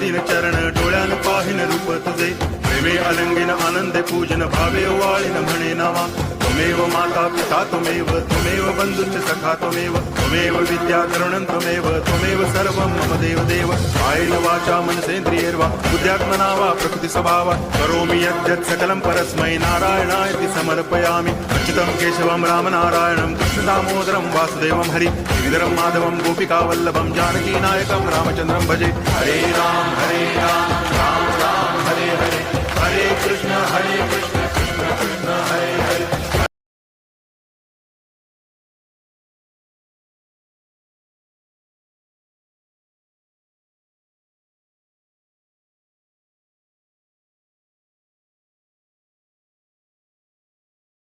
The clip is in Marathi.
धरीन चरण डोळ्यान पाहिन रूप तुझे प्रेमे अलंगिन आनंदे पूजन भावे वाळीन म्हणे नावा त्वमेव माता पिता त्वमेव बंधुश्च सखा त्वमेव विद्या तरुणं त्वमेव सर्वं मम देव कायेन वाचा मनसेन्द्रियैर्वा बुद्ध्यात्मना वा प्रकृति स्वभावा करोमि यद्यत् सकलं परस्मै नारायणायति समर्पयामि अच्युतं केशवं रामनारायणं कृष्णदामोदरं वासुदेवं हरि गिरिधरं माधवं गोपिकावल्लभं जानकीनायकं रामचन्द्रं भजे हरे राम राम राम हरे हरे हरे कृष्ण